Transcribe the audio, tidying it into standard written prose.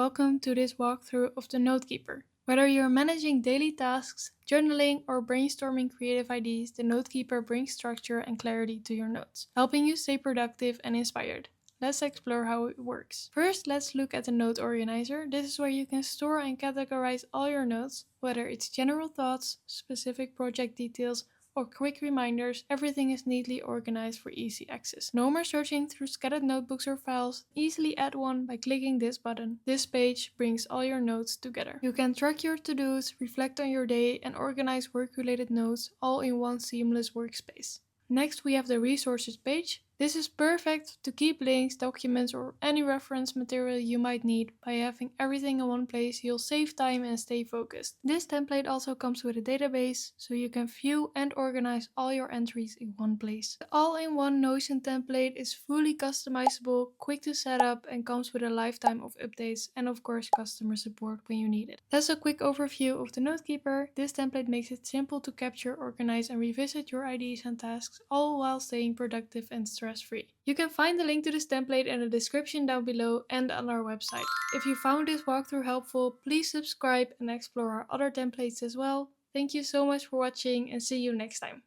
welcome to this walkthrough of the Notekeeper. Whether you're managing daily tasks, journaling, or brainstorming creative ideas, the Notekeeper brings structure and clarity to your notes, helping you stay productive and inspired. Let's explore how it works. First, let's look at the note organizer. This is where you can store and categorize all your notes, whether it's general thoughts, specific project details, or quick reminders. Everything is neatly organized for easy access. No more searching through scattered notebooks or files. Easily add one by clicking this button. This page brings all your notes together. You can track your to-dos, reflect on your day, and organize work-related notes all in one seamless workspace. Next, we have the resources page. This is perfect to keep links, documents, or any reference material you might need. By having everything in one place, you'll save time and stay focused. This template also comes with a database, so you can view and organize all your entries in one place. The all-in-one Notion template is fully customizable, quick to set up, and comes with a lifetime of updates and of course customer support when you need it. That's a quick overview of the Notekeeper. This template makes it simple to capture, organize, and revisit your ideas and tasks, all while staying productive and stress-free. You can find the link to this template in the description down below and on our website. If you found this walkthrough helpful, please subscribe and explore our other templates as well. Thank you so much for watching and see you next time.